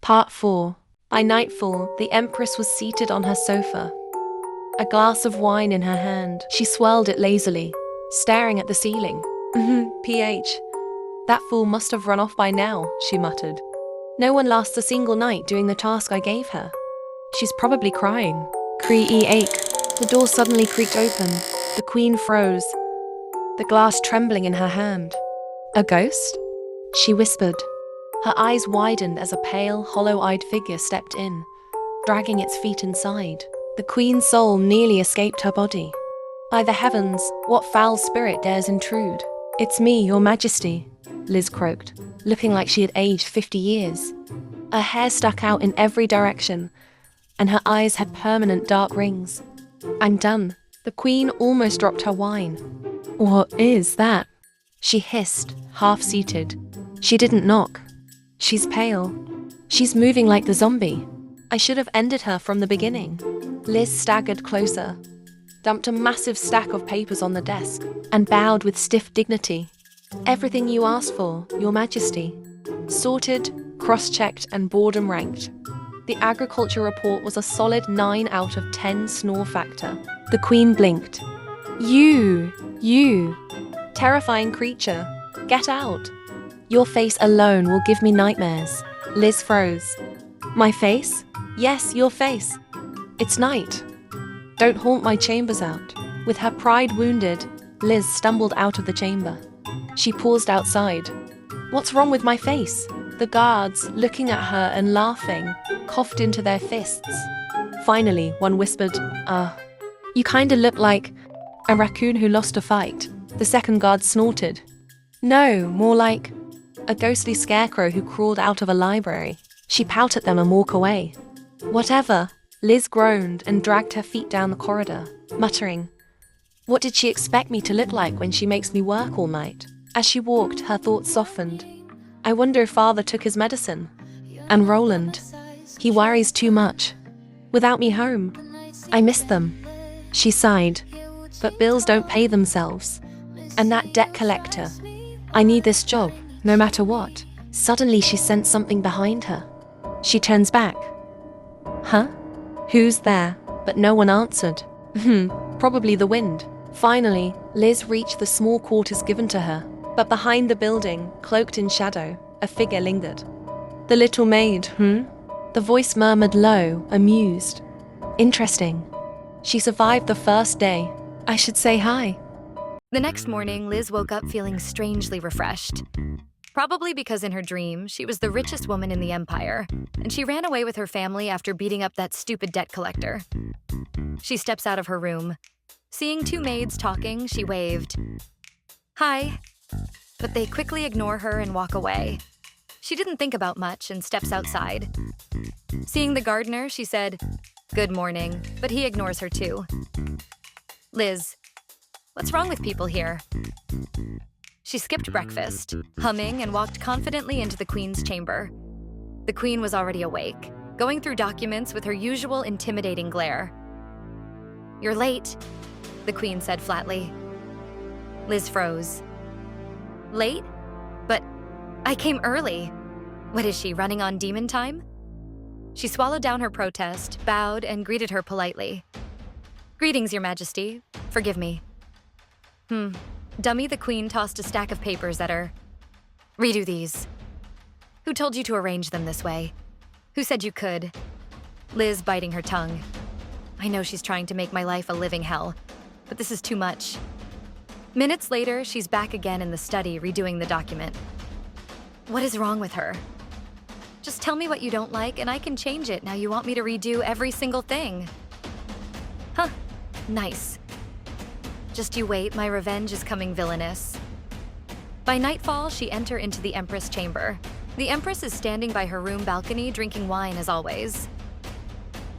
Part 4. By nightfall, the Empress was seated on her sofa, a glass of wine in her hand. She swirled it lazily, staring at the ceiling. PH. That fool must have run off by now, she muttered. No one lasts a single night doing the task I gave her. She's probably crying. Cree-ache. The door suddenly creaked open. The Queen froze, the glass trembling in her hand. A ghost? She whispered. Her eyes widened as a pale, hollow-eyed figure stepped in, dragging its feet inside. The Queen's soul nearly escaped her body. By the heavens, what foul spirit dares intrude? It's me, your majesty, Liz croaked, looking like she had aged 50 years. Her hair stuck out in every direction, and her eyes had permanent dark rings. I'm done. The Queen almost dropped her wine. What is that? She hissed, half-seated. She didn't knock. She's pale. She's moving like the zombie. I should have ended her from the beginning. Liz staggered closer, dumped a massive stack of papers on the desk, and bowed with stiff dignity. Everything you asked for, Your Majesty. Sorted, cross-checked, and boredom ranked. The agriculture report was a solid 9 out of 10 snore factor. The Queen blinked. You, terrifying creature, get out. Your face alone will give me nightmares. Liz froze. My face? Yes, your face. It's night. Don't haunt my chambers out. With her pride wounded, Liz stumbled out of the chamber. She paused outside. What's wrong with my face? The guards, looking at her and laughing, coughed into their fists. Finally, one whispered, you kinda look like a raccoon who lost a fight. The second guard snorted. No, more like a ghostly scarecrow who crawled out of a library. She pout at them and walk away. Whatever. Liz groaned and dragged her feet down the corridor, muttering, what did she expect me to look like when she makes me work all night? As she walked, her thoughts softened. I wonder if Father took his medicine. And Roland. He worries too much. Without me home. I miss them. She sighed. But bills don't pay themselves. And that debt collector. I need this job, no matter what. Suddenly she sensed something behind her. She turns back. Huh? Who's there? But no one answered. Probably the wind. Finally, Liz reached the small quarters given to her. But behind the building, cloaked in shadow, a figure lingered. The little maid, The voice murmured low, amused. Interesting. She survived the first day. I should say hi. The next morning, Liz woke up feeling strangely refreshed. Probably because in her dream, she was the richest woman in the empire, and she ran away with her family after beating up that stupid debt collector. She steps out of her room. Seeing 2 maids talking, she waved. Hi. But they quickly ignore her and walk away. She didn't think about much and steps outside. Seeing the gardener, she said, good morning, but he ignores her too. Liz, what's wrong with people here? She skipped breakfast, humming, and walked confidently into the Queen's chamber. The Queen was already awake, going through documents with her usual intimidating glare. You're late, the Queen said flatly. Liz froze. Late? But I came early. What is she, running on demon time? She swallowed down her protest, bowed, and greeted her politely. Greetings, Your Majesty. Forgive me. Dummy the Queen tossed a stack of papers at her. Redo these. Who told you to arrange them this way? Who said you could? Liz biting her tongue. I know she's trying to make my life a living hell, but this is too much. Minutes later, she's back again in the study redoing the document. What is wrong with her? Just tell me what you don't like and I can change it now you want me to redo every single thing. Huh, nice. Just you wait, my revenge is coming, villainess. By nightfall, she entered into the Empress chamber. The Empress is standing by her room balcony drinking wine as always.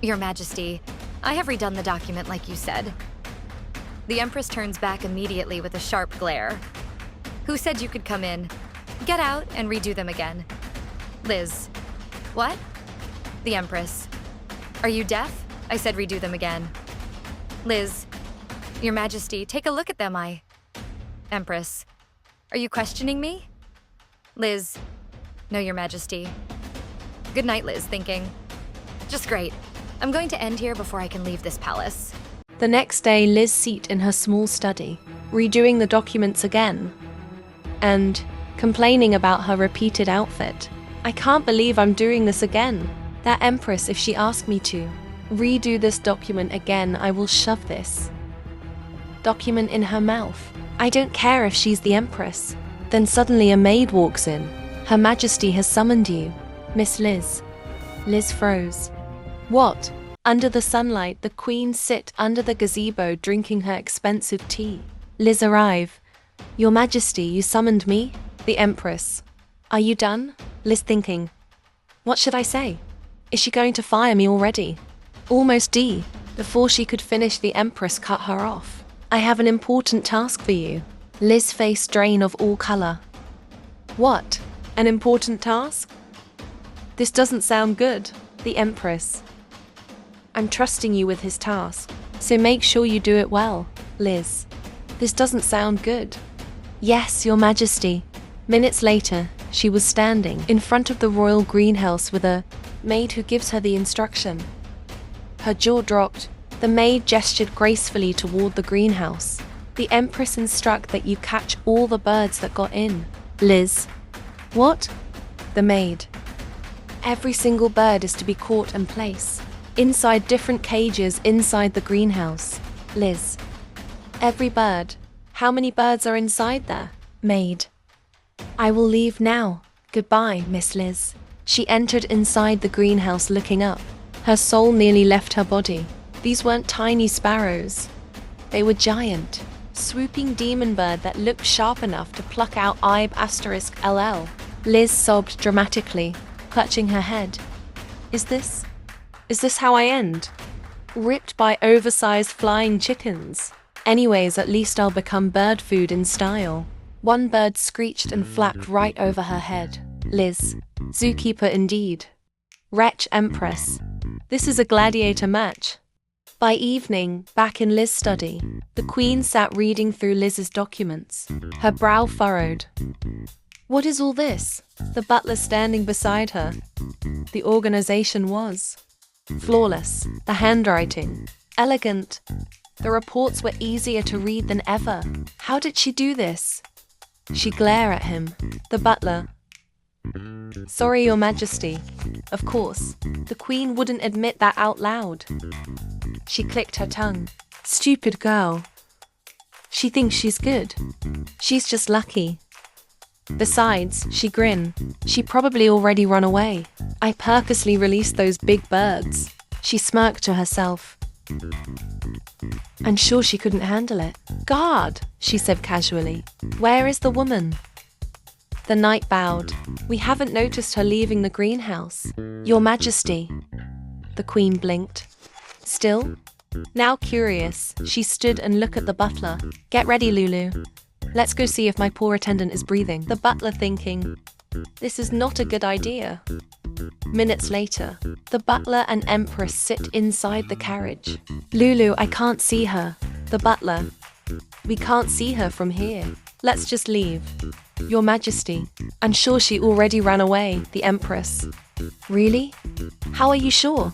Your Majesty, I have redone the document like you said. The Empress turns back immediately with a sharp glare. Who said you could come in? Get out and redo them again. Liz. What? The Empress. Are you deaf? I said redo them again. Liz. Your Majesty, take a look at them, Empress. Are you questioning me? Liz. No, Your Majesty. Good night, Liz, thinking, just great. I'm going to end here before I can leave this palace. The next day, Liz sat in her small study, redoing the documents again, and complaining about her repeated outfit. I can't believe I'm doing this again. That Empress, if she asked me to redo this document again, I will shove this document in her mouth. I don't care if she's the Empress. Then suddenly a maid walks in. Her Majesty has summoned you, Miss Liz. Liz froze. What? Under the sunlight, the Queen sit under the gazebo drinking her expensive tea. Liz arrive. Your Majesty, you summoned me? The Empress. Are you done? Liz thinking. What should I say? Is she going to fire me already? Almost D. Before she could finish, the Empress cut her off. I have an important task for you. Liz face drain of all color. What? An important task? This doesn't sound good. The Empress. I'm trusting you with his task, so make sure you do it well, Liz. This doesn't sound good. Yes, Your Majesty. Minutes later, she was standing in front of the royal greenhouse with a maid who gives her the instruction. Her jaw dropped. The maid gestured gracefully toward the greenhouse. The Empress instruct that you catch all the birds that got in. Liz. What? The maid. Every single bird is to be caught and placed inside different cages inside the greenhouse. Liz. Every bird. How many birds are inside there? Maid. I will leave now. Goodbye, Miss Liz. She entered inside the greenhouse looking up. Her soul nearly left her body. These weren't tiny sparrows. They were giant, swooping demon bird that looked sharp enough to pluck out IB*LL. Liz sobbed dramatically, clutching her head. Is this how I end? Ripped by oversized flying chickens. Anyways, at least I'll become bird food in style. One bird screeched and flapped right over her head. Liz. Zookeeper indeed. Wretch Empress. This is a gladiator match. By evening, back in Liz's study, the Queen sat reading through Liz's documents, her brow furrowed. What is all this? The butler standing beside her. The organization was flawless, the handwriting elegant. The reports were easier to read than ever. How did she do this? She glared at him. The butler. Sorry, Your Majesty. Of course, the Queen wouldn't admit that out loud. She clicked her tongue. Stupid girl. She thinks she's good. She's just lucky. Besides, she grinned. She probably already run away. I purposely released those big birds. She smirked to herself. I'm sure she couldn't handle it. Guard, she said casually. Where is the woman? The knight bowed. We haven't noticed her leaving the greenhouse. Your Majesty. The Queen blinked. Still? Now curious, she stood and looked at the butler. Get ready, Lulu. Let's go see if my poor attendant is breathing. The butler thinking, this is not a good idea. Minutes later, the butler and Empress sit inside the carriage. Lulu, I can't see her. The butler. We can't see her from here. Let's just leave. Your Majesty. I'm sure she already ran away, the Empress. Really? How are you sure?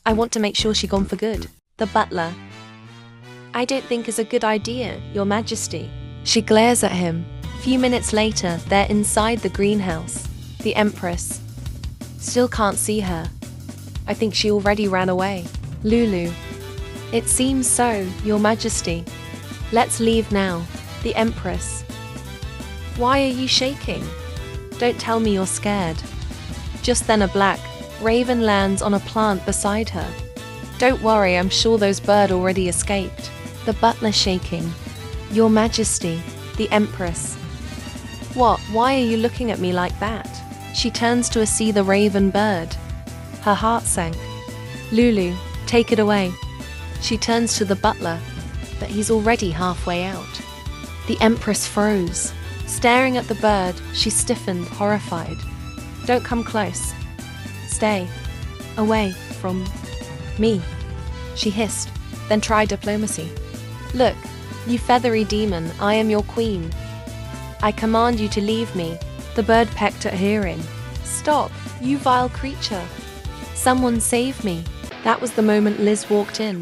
I want to make sure she gone for good. The butler. I don't think it's a good idea, Your Majesty. She glares at him. Few minutes later, they're inside the greenhouse. The Empress. Still can't see her. I think she already ran away. Lulu. It seems so, Your Majesty. Let's leave now. The Empress. Why are you shaking? Don't tell me you're scared. Just then a black raven lands on a plant beside her. Don't worry, I'm sure those birds already escaped. The butler shaking. Your Majesty, the Empress. What? Why are you looking at me like that? She turns to see the raven bird. Her heart sank. Lulu, take it away. She turns to the butler, but he's already halfway out. The Empress froze. Staring at the bird, she stiffened, horrified. Don't come close. Stay. Away from me. She hissed, then tried diplomacy. Look, you feathery demon, I am your queen. I command you to leave me. The bird pecked at hearing. Stop, you vile creature. Someone save me. That was the moment Liz walked in.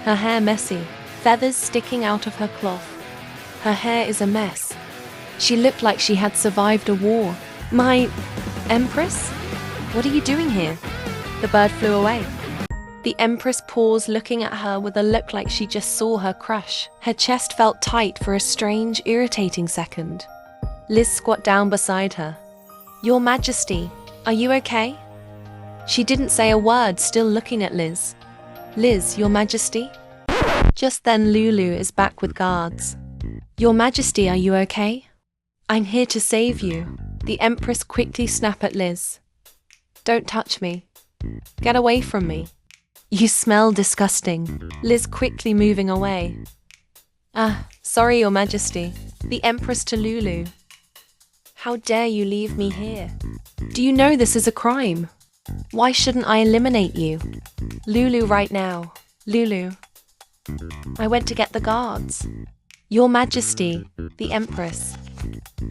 Her hair messy, feathers sticking out of her cloth. Her hair is a mess. She looked like she had survived a war. My Empress? What are you doing here? The bird flew away. The Empress paused, looking at her with a look like she just saw her crush. Her chest felt tight for a strange, irritating second. Liz squat down beside her. Your Majesty, are you okay? She didn't say a word, still looking at Liz. Liz, Your Majesty? Just then Lulu is back with guards. Your Majesty, are you okay? I'm here to save you. The Empress quickly snapped at Liz. Don't touch me. Get away from me. You smell disgusting. Liz quickly moving away. Sorry, Your Majesty. The Empress to Lulu. How dare you leave me here? Do you know this is a crime? Why shouldn't I eliminate you? Lulu, right now. Lulu. I went to get the guards. Your Majesty, the Empress.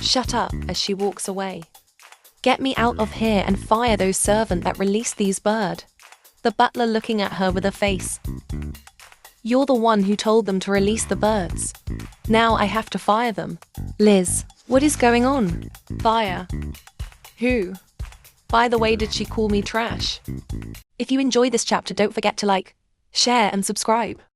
Shut up as she walks away. Get me out of here and fire those servants that released these birds. The butler looking at her with a face. You're the one who told them to release the birds. Now I have to fire them. Liz, what is going on? Fire. Who? By the way, did she call me trash? If you enjoy this chapter, don't forget to like, share and subscribe.